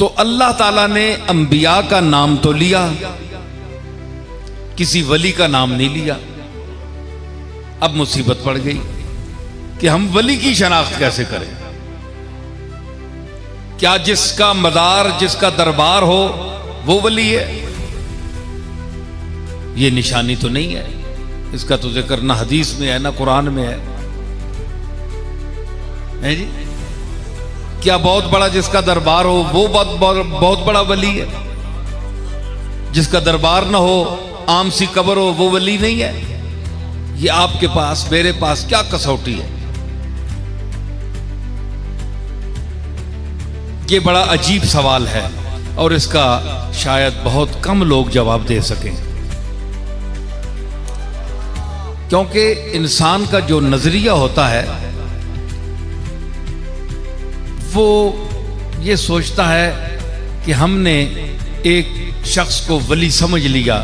तो अल्लाह ताला ने अंबिया का नाम तो लिया, किसी वली का नाम नहीं लिया। अब मुसीबत पड़ गई कि हम वली की शनाख्त कैसे करें। क्या जिसका मदार, जिसका दरबार हो वो वली है? ये निशानी तो नहीं है। इसका तो जिक्र ना हदीस में है ना कुरान में है जी। क्या बहुत बड़ा जिसका दरबार हो वो बहुत बड़ा वली है? जिसका दरबार ना हो, आम सी कब्र हो, वो वली नहीं है? ये आपके पास मेरे पास क्या कसौटी है? ये बड़ा अजीब सवाल है और इसका शायद बहुत कम लोग जवाब दे सकें, क्योंकि इंसान का जो नजरिया होता है वो ये सोचता है कि हमने एक शख्स को वली समझ लिया,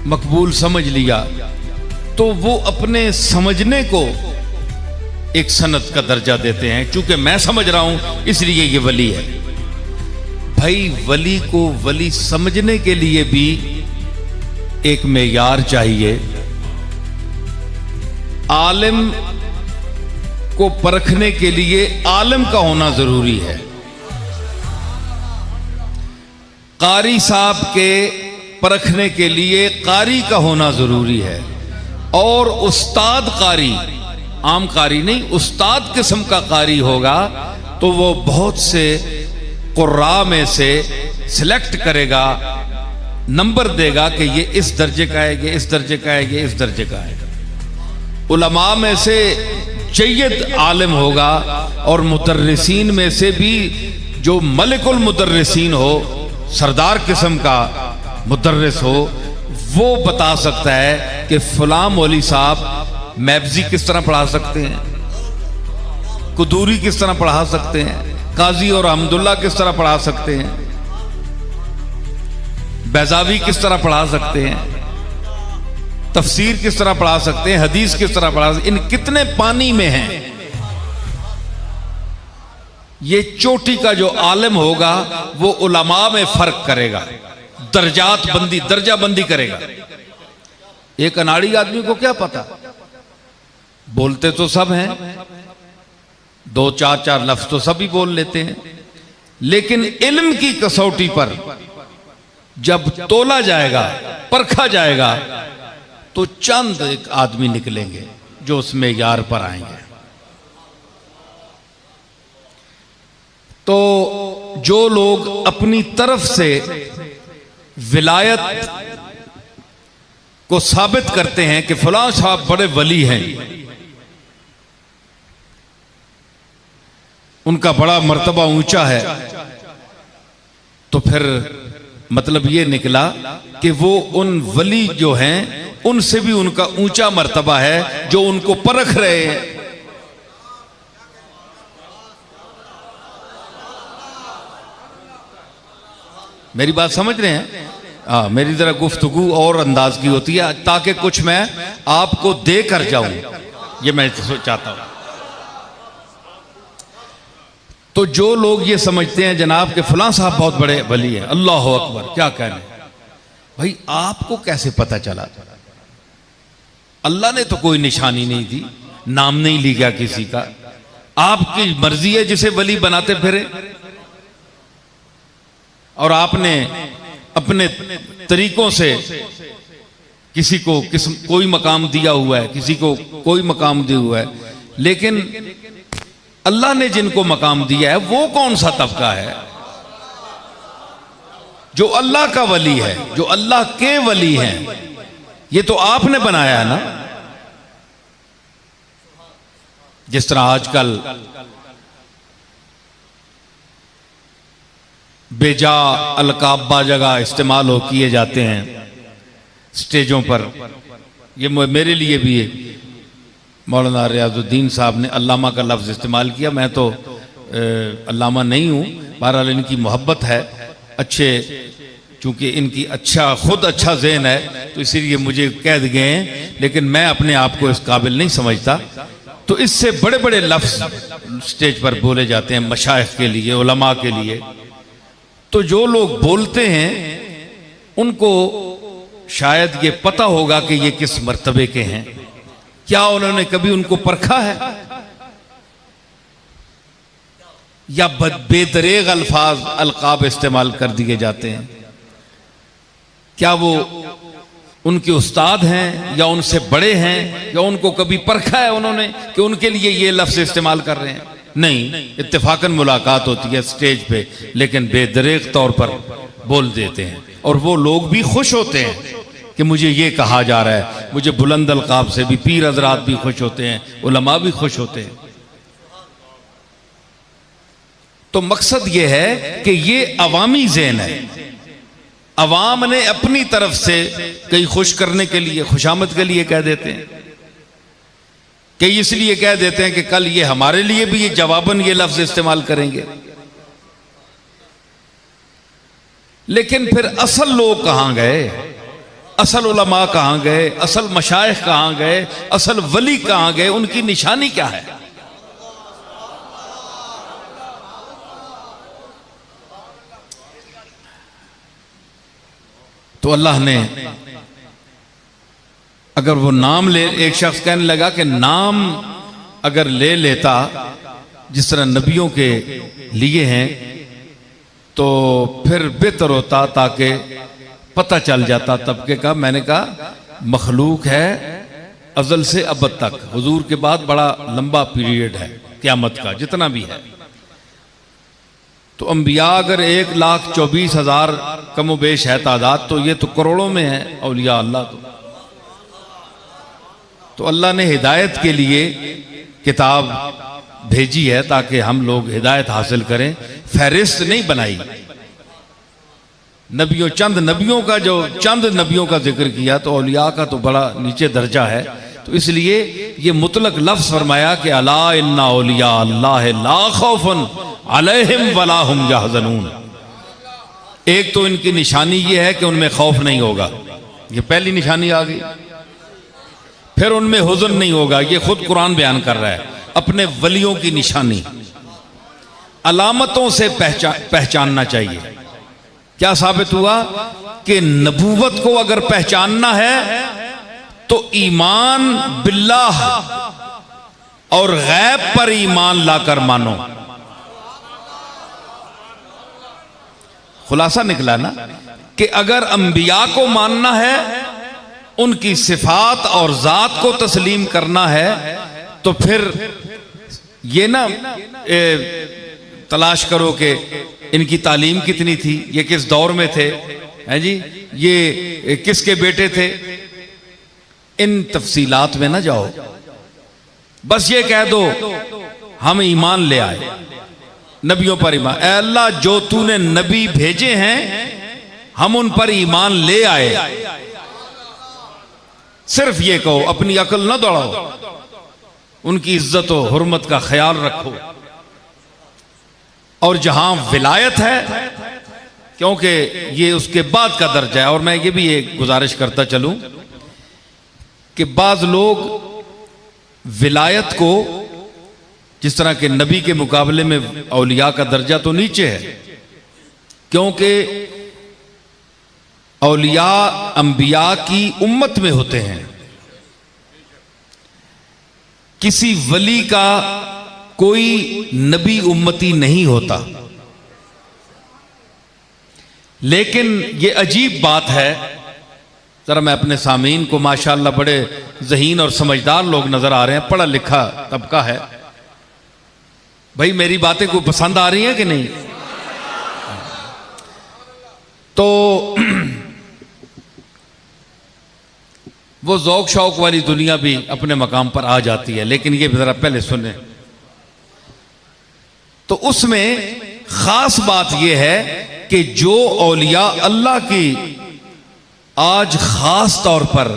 मकबूल समझ लिया, तो वो अपने समझने को एक सनत का दर्जा देते हैं। चूंकि मैं समझ रहा हूं इसलिए ये वली है। भाई, वली को वली समझने के लिए भी एक मेयार चाहिए। आलिम को परखने के लिए आलिम का होना जरूरी है। कारी साहब के परखने के लिए कारी का होना जरूरी है। और उस्ताद कारी, आम कारी नहीं, उस्ताद किस्म का कारी होगा तो वो बहुत से कुर्रा में से सिलेक्ट करेगा, नंबर देगा कि ये इस दर्जे का है, ये इस दर्जे का है, ये इस दर्जे का है। उलमा में से जय्यद आलिम होगा और मुदर्रिसीन में से भी जो मलिकुल मुदर्रिसीन हो, सरदार किस्म का मुदर्रिस हो, वो बता सकता है कि फलां मौली साहब मैब्जी किस तरह पढ़ा सकते हैं, कुदूरी किस तरह पढ़ा सकते हैं, काजी और अहमदुल्ला किस तरह पढ़ा सकते हैं, बैजावी किस तरह पढ़ा सकते हैं, तफसीर किस तरह पढ़ा सकते हैं, हदीस किस तरह पढ़ा सकते हैं, इन कितने पानी में हैं। ये चोटी का जो आलिम होगा वो उलमा में फर्क करेगा, दर्जात बंदी, दर्जा बंदी करेगा। एक अनाड़ी आदमी को क्या पता, बोलते तो सब हैं, दो चार लफ्ज तो सभी बोल लेते हैं, लेकिन इल्म की कसौटी पर जब तोला जाएगा, परखा जाएगा, तो चंद एक आदमी निकलेंगे जो उसमें यार पर आएंगे। तो जो लोग अपनी तरफ से विलायत को साबित करते हैं कि फलां साहब बड़े वली हैं, उनका बड़ा मर्तबा ऊंचा है, तो फिर मतलब ये निकला कि वो उन वली जो हैं उनसे भी उनका ऊंचा मर्तबा है जो उनको परख रहे हैं। मेरी बात समझ रहे हैं? मेरी जरा गुफ्तगू और अंदाज की होती है ताकि कुछ मैं आपको दे कर जाऊं, ये मैं चाहता हूं। तो जो लोग ये समझते हैं जनाब के फलां साहब बहुत बड़े वली हैं, अल्लाह अकबर, क्या कहने। भाई, आपको कैसे पता चला? अल्लाह ने तो कोई निशानी नहीं दी, नाम नहीं लिया किसी का। आपकी मर्जी है जिसे वली बनाते फिरे, और आपने अपने तरीकों से किसी को कोई मकाम दिया हुआ है, किसी को कोई मकाम दिया हुआ है, लेकिन अल्लाह ने जिनको मकाम दिया है वो कौन सा तबका है? जो अल्लाह का वली है, जो अल्लाह के वली हैं, ये तो आपने बनाया है ना। जिस तरह आजकल बेजा अलकाबा जगह इस्तेमाल हो किए जाते हैं स्टेजों पर, ये मेरे लिए भी है। मौलाना रियाजुद्दीन साहब ने अल्लामा का लफ्ज़ इस्तेमाल किया, मैं तो अल्लामा नहीं हूँ, बहरहाल इनकी मोहब्बत है, अच्छे, चूँकि इनकी खुद अच्छा ज़हन है तो इसीलिए मुझे कह गए हैं, लेकिन मैं अपने आप को इस काबिल नहीं समझता। तो इससे बड़े बड़े लफ्ज़ स्टेज पर बोले जाते हैं मशाइख के लिए, उलमा के लिए, तो जो लोग बोलते हैं उनको शायद ये पता होगा कि ये किस मर्तबे के हैं। क्या उन्होंने कभी उनको परखा है? या बेदरेग अल्फाज अलकाब इस्तेमाल कर दिए जाते हैं? क्या वो उनके उस्ताद हैं या उनसे बड़े हैं, या उनको कभी परखा है उन्होंने कि उनके लिए ये लफ्ज इस्तेमाल कर रहे हैं? नहीं, इत्तेफाकन मुलाकात होती है स्टेज पे, लेकिन बेदरेग तौर पर बोल देते हैं। और वो लोग भी खुश होते हैं कि मुझे ये कहा जा रहा है। मुझे बुलंद अलकाब से भी पीर हजरात भी खुश होते हैं, उलमा भी खुश होते हैं। तो मकसद ये है कि ये अवामी ज़हन है। अवाम ने अपनी तरफ से कई खुश करने के लिए, खुशामद के लिए कह देते हैं, कई इसलिए कह देते हैं कि कल ये हमारे लिए भी ये जवाबन ये लफ्ज इस्तेमाल करेंगे। लेकिन फिर असल लोग कहां गए? असल उलमा कहां गए? असल मशाइख कहां गए? असल वली कहां गए? उनकी निशानी क्या है? तो अल्लाह ने अगर वो नाम ले, एक शख्स कहने लगा कि नाम अगर ले लेता जिस तरह नबियों के लिए हैं तो फिर बेहतर होता, ताकि पता चल जाता तबके का। मैंने कहा मखलूक है अज़ल से अबद तक, हुजूर के बाद बड़ा लंबा पीरियड है क़यामत का, जितना भी है। तो अंबिया अगर 1,24,000 कमो बेश है तादाद, तो ये तो करोड़ों में है औलिया अल्लाह। तो अल्लाह ने हिदायत के लिए किताब भेजी है ताकि हम लोग हिदायत हासिल करें। फहरिस्त नहीं बनाई। नबियों, चंद नबियों का, जो चंद नबियों का जिक्र किया, तो औलिया का तो बड़ा नीचे दर्जा है। तो इसलिए ये मुतलक लफ्ज फरमाया कि अला इन्ना औलिया अल्लाह ला खौफुन अलैहिम वला हुम यहज़नून। एक तो इनकी निशानी ये है कि उनमें खौफ नहीं होगा, ये पहली निशानी आ गई। फिर उनमें हुज़न नहीं होगा, ये खुद कुरान बयान कर रहा है। अपने वलियों की निशानी अलामतों से पहचानना चाहिए। क्या साबित हुआ कि नबूवत को अगर पहचानना है तो ईमान बिल्लाह और गैब पर ईमान लाकर मानो। खुलासा निकला ना कि अगर अंबिया को मानना है, उनकी सिफात और जात को तस्लीम करना है, तो फिर ये ना तलाश करो कि इनकी तालीम कितनी थी, ये किस दौर में थे, हैं जी, ये किसके बेटे थे। इन तफसीलात में ना जाओ, बस ये कह दो हम ईमान ले आए, नबियों पर ईमान। ऐ अल्लाह, जो तूने नबी भेजे हैं हम उन पर ईमान ले आए। सिर्फ ये कहो, अपनी अकल ना दौड़ाओ, उनकी इज्जत और हुर्मत का ख्याल रखो। और जहां विलायत है, क्योंकि ये उसके बाद का दर्जा है। और मैं ये भी एक गुजारिश करता चलूं कि बाज लोग विलायत को, जिस तरह के नबी के मुकाबले में औलिया का दर्जा तो नीचे है, क्योंकि औलिया अंबिया की उम्मत में होते हैं। किसी वली का कोई नबी उम्मती नहीं होता। लेकिन ये अजीब बात है, जरा मैं अपने सामीन को, माशाअल्लाह बड़े ज़हीन और समझदार लोग नजर आ रहे हैं, पढ़ा लिखा तबका है। भाई मेरी बातें को पसंद आ रही हैं कि नहीं? तो वो ज़ौक शौक वाली दुनिया भी अपने मकाम पर आ जाती है। लेकिन ये जरा पहले सुने। तो उसमें खास बात यह है कि जो औलिया अल्लाह की, आज खास तौर पर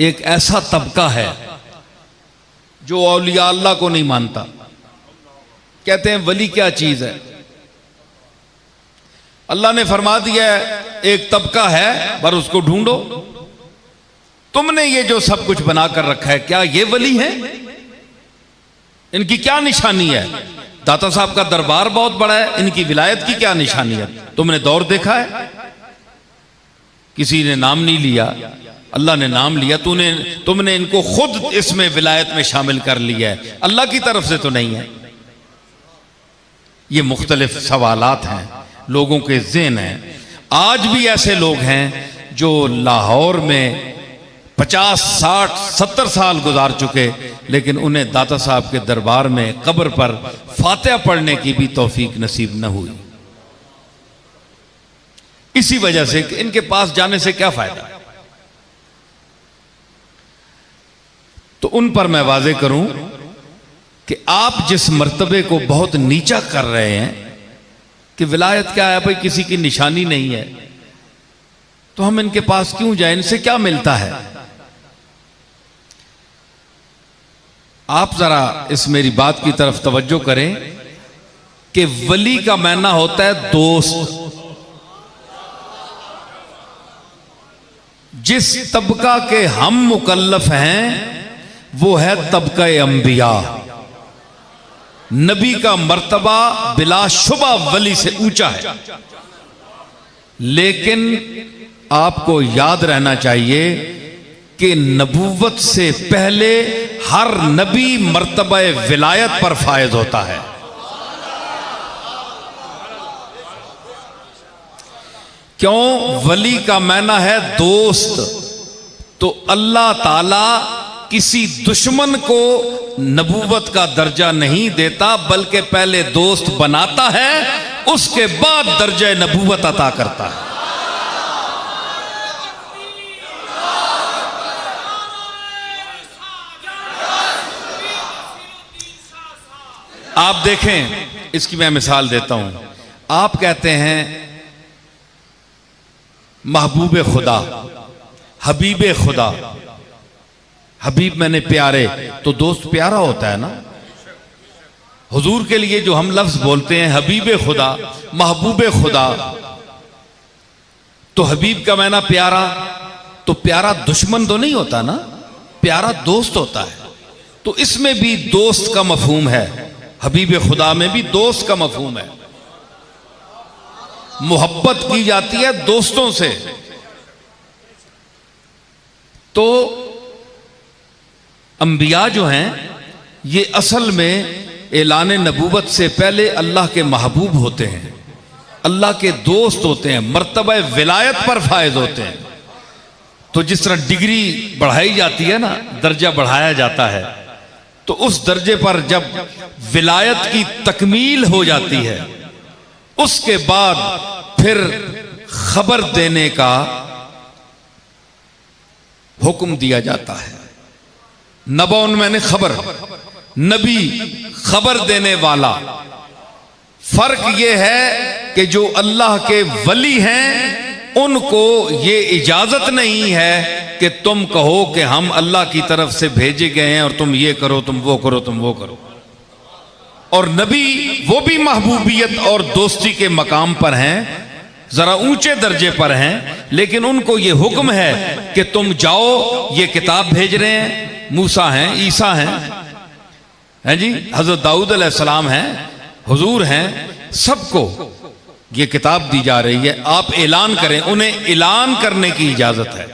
एक ऐसा तबका है जो औलिया अल्लाह को नहीं मानता। कहते हैं वली क्या चीज है? अल्लाह ने फरमा दिया है एक तबका है, पर उसको ढूंढो। तुमने ये जो सब कुछ बनाकर रखा है, क्या ये वली है? इनकी क्या निशानी है? दाता साहब का दरबार बहुत बड़ा है, इनकी विलायत की क्या निशानी है? तुमने दौर देखा है? किसी ने नाम नहीं लिया, अल्लाह ने नाम लिया। तुमने इनको खुद इसमें विलायत में शामिल कर लिया है, अल्लाह की तरफ से तो नहीं है। ये मुख्तलिफ सवालात हैं, लोगों के ज़हन हैं। आज भी ऐसे लोग हैं जो लाहौर में 50, 60, 70 साल गुजार चुके, लेकिन उन्हें दाता साहब के दरबार में कब्र पर फातिहा पढ़ने की भी तौफीक नसीब न हुई। इसी वजह से कि इनके पास जाने से क्या फायदा। तो उन पर मैं वाज़ेह करूं कि आप जिस मर्तबे को बहुत नीचा कर रहे हैं कि विलायत क्या है भाई, किसी की निशानी नहीं है, तो हम इनके पास क्यों जाएं? इनसे क्या मिलता है? आप जरा इस मेरी बात की तरफ तवज्जो करें कि वली का मायना होता है दोस्त। जिस तबका के हम मुकल्लफ हैं वो है तबका अंबिया। नबी का मर्तबा बिलाशुबा वली से ऊंचा है, लेकिन आपको याद रहना चाहिए कि नबूवत से पहले हर नबी मर्तबा विलायत पर फायज होता है। क्यों? वली का माना है दोस्त। तो अल्लाह ताला किसी दुश्मन को नबूवत का दर्जा नहीं देता, बल्कि पहले दोस्त बनाता है, उसके बाद दर्जा नबूवत अता करता है। आप देखें, इसकी मैं मिसाल देता हूं। आप कहते हैं महबूब खुदा, हबीब खुदा, हबीब मैंने प्यारे, तो दोस्त प्यारा होता है ना। हुजूर के लिए जो हम लफ्ज बोलते हैं हबीब खुदा, महबूब खुदा, तो हबीब का माना प्यारा, तो प्यारा दुश्मन तो नहीं होता ना, प्यारा दोस्त होता है। तो इसमें भी दोस्त का मफहूम है, हबीब खुदा में भी दोस्त का मफहूम है। मोहब्बत की जाती है दोस्तों से। तो अंबिया जो हैं ये असल में ऐलान नबूवत से पहले अल्लाह के महबूब होते हैं, अल्लाह के दोस्त होते हैं, मर्तबा विलायत पर फायज होते हैं। तो जिस तरह डिग्री बढ़ाई जाती है ना, दर्जा बढ़ाया जाता है, तो उस दर्जे पर जब विलायत की तकमील हो जाती है, उसके बाद फिर खबर देने का हुक्म दिया जाता है। नबौन मैंने खबर, नबी खबर देने वाला। फर्क यह है कि जो अल्लाह के वली हैं उनको ये इजाजत नहीं है कि तुम कहो कि हम अल्लाह की तरफ से भेजे गए हैं और तुम ये करो, तुम वो करो, तुम वो करो। और नबी वो भी महबूबियत और दोस्ती के मकाम पर हैं, जरा ऊंचे दर्जे पर हैं, लेकिन उनको ये हुक्म है कि तुम जाओ, ये किताब भेज रहे हैं, मूसा हैं, ईसा हैं जी, हजरत दाऊद अलैहिस्सलाम हैं, हुजूर हैं, सबको ये किताब दी जा रही है, आप ऐलान करें। उन्हें ऐलान करने की इजाजत है।